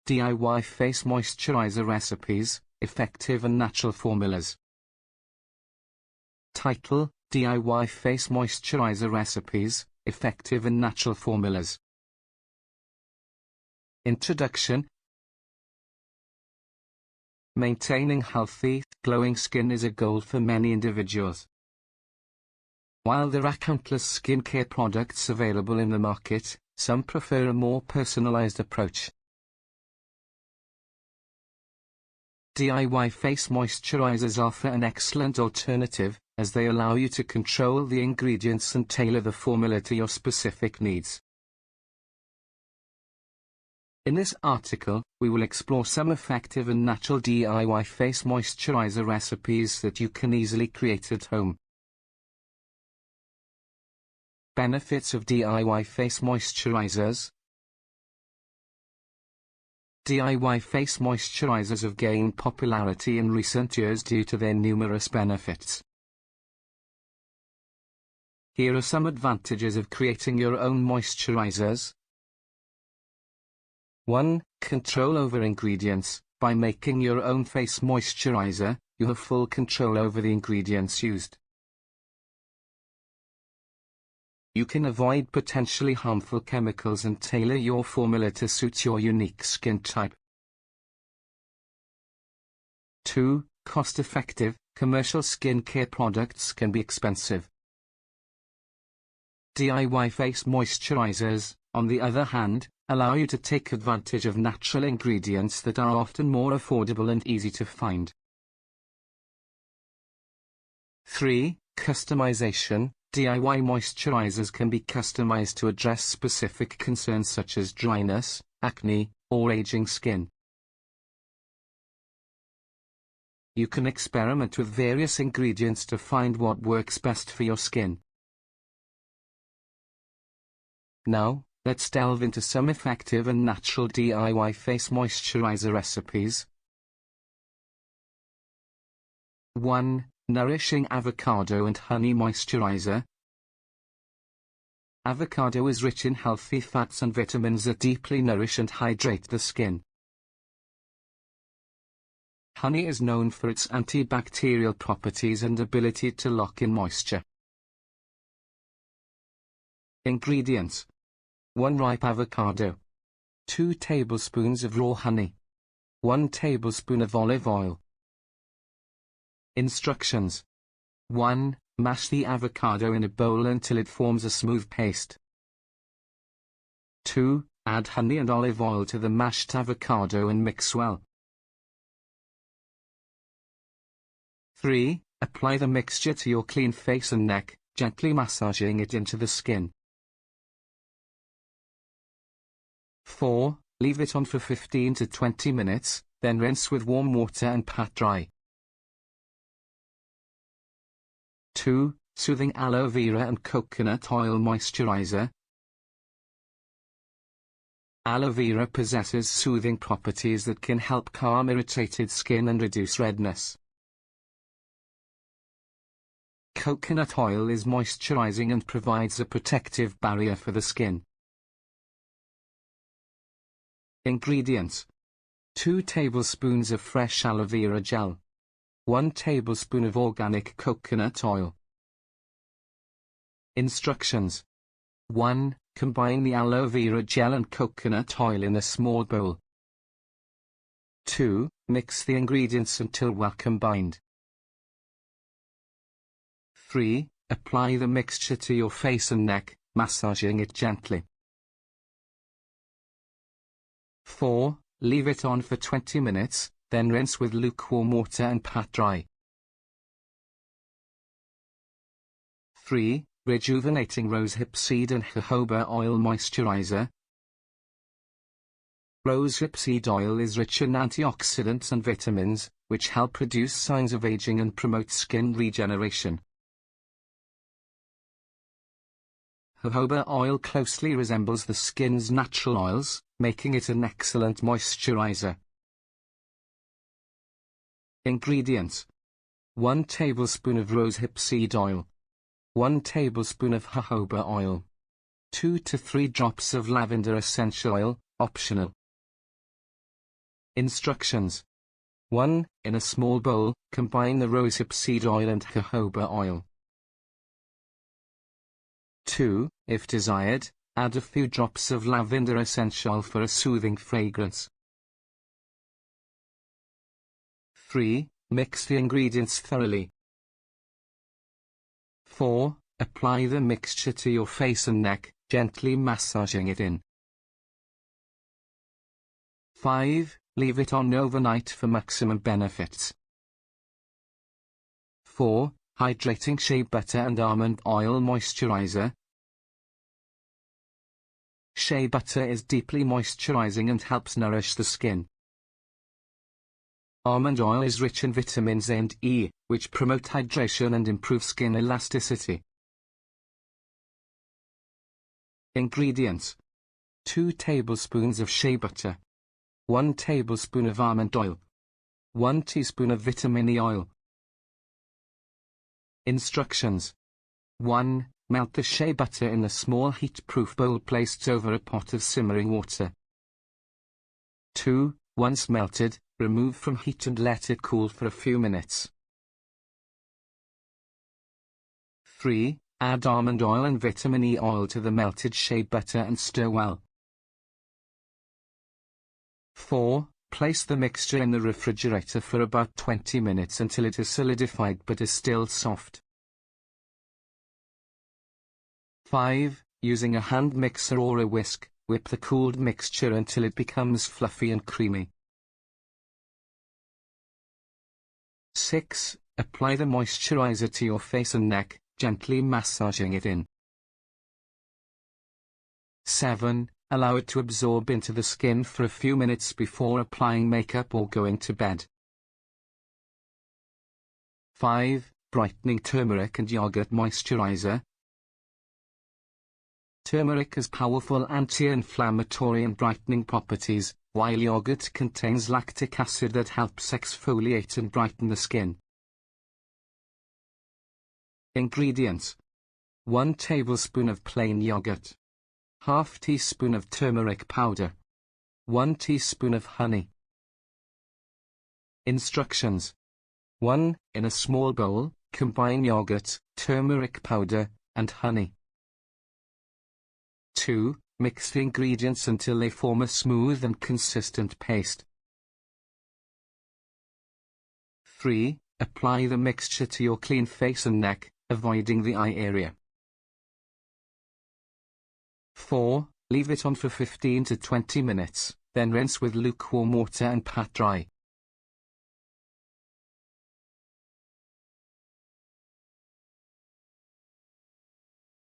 DIY Face Moisturizer Recipes, Effective and Natural Formulas. Title: DIY Face Moisturizer Recipes, Effective and Natural Formulas. Introduction. Maintaining healthy, glowing skin is a goal for many individuals. While there are countless skincare products available in the market, some prefer a more personalized approach. DIY face moisturizers offer an excellent alternative, as they allow you to control the ingredients and tailor the formula to your specific needs. In this article, we will explore some effective and natural DIY face moisturizer recipes that you can easily create at home. Benefits of DIY face moisturizers. DIY face moisturizers have gained popularity in recent years due to their numerous benefits. Here are some advantages of creating your own moisturizers. 1. Control over ingredients. By making your own face moisturizer, you have full control over the ingredients used. You can avoid potentially harmful chemicals and tailor your formula to suit your unique skin type. 2. Cost-effective. Commercial skincare products can be expensive. DIY face moisturizers, on the other hand, allow you to take advantage of natural ingredients that are often more affordable and easy to find. 3. Customization. DIY moisturizers can be customized to address specific concerns such as dryness, acne, or aging skin. You can experiment with various ingredients to find what works best for your skin. Now, let's delve into some effective and natural DIY face moisturizer recipes. 1. Nourishing avocado and honey moisturizer. Avocado is rich in healthy fats and vitamins that deeply nourish and hydrate the skin. Honey is known for its antibacterial properties and ability to lock in moisture. Ingredients: 1 ripe avocado, 2 tablespoons of raw honey, 1 tablespoon of olive oil. Instructions: 1. Mash the avocado in a bowl until it forms a smooth paste. 2. Add honey and olive oil to the mashed avocado and mix well. 3. Apply the mixture to your clean face and neck, gently massaging it into the skin. 4. Leave it on for 15 to 20 minutes, then rinse with warm water and pat dry. 2. Soothing aloe vera and coconut oil moisturizer. Aloe vera possesses soothing properties that can help calm irritated skin and reduce redness. Coconut oil is moisturizing and provides a protective barrier for the skin. Ingredients: 2 tablespoons of fresh aloe vera gel, 1 tablespoon of organic coconut oil. Instructions: 1. Combine the aloe vera gel and coconut oil in a small bowl. 2. Mix the ingredients until well combined. 3. Apply the mixture to your face and neck, massaging it gently. 4. Leave it on for 20 minutes, then rinse with lukewarm water and pat dry. 3. Rejuvenating rosehip seed and jojoba oil moisturizer. Rosehip seed oil is rich in antioxidants and vitamins, which help reduce signs of aging and promote skin regeneration. Jojoba oil closely resembles the skin's natural oils, making it an excellent moisturizer. Ingredients: 1 tablespoon of rosehip seed oil, 1 tablespoon of jojoba oil, 2 to 3 drops of lavender essential oil, optional. Instructions. 1. In a small bowl, combine the rosehip seed oil and jojoba oil. 2. If desired, add a few drops of lavender essential for a soothing fragrance. 3. Mix the ingredients thoroughly. 4. Apply the mixture to your face and neck, gently massaging it in. 5. Leave it on overnight for maximum benefits. 4. Hydrating shea butter and almond oil moisturizer. Shea butter is deeply moisturizing and helps nourish the skin. Almond oil is rich in vitamins A and E, which promote hydration and improve skin elasticity. Ingredients. 2 tablespoons of shea butter. 1 tablespoon of almond oil. 1 teaspoon of vitamin E oil. Instructions. 1. Melt the shea butter in a small heat-proof bowl placed over a pot of simmering water. 2. Once melted, remove from heat and let it cool for a few minutes. 3. Add almond oil and vitamin E oil to the melted shea butter and stir well. 4. Place the mixture in the refrigerator for about 20 minutes until it is solidified but is still soft. 5. Using a hand mixer or a whisk, whip the cooled mixture until it becomes fluffy and creamy. 6. Apply the moisturizer to your face and neck, gently massaging it in. 7. Allow it to absorb into the skin for a few minutes before applying makeup or going to bed. 5. Brightening turmeric and yogurt moisturizer. Turmeric has powerful anti-inflammatory and brightening properties, while yogurt contains lactic acid that helps exfoliate and brighten the skin. Ingredients. 1 tablespoon of plain yogurt. Half teaspoon of turmeric powder. 1 teaspoon of honey. Instructions. 1. In a small bowl, combine yogurt, turmeric powder, and honey. 2. Mix the ingredients until they form a smooth and consistent paste. 3. Apply the mixture to your clean face and neck, avoiding the eye area. 4. Leave it on for 15 to 20 minutes, then rinse with lukewarm water and pat dry.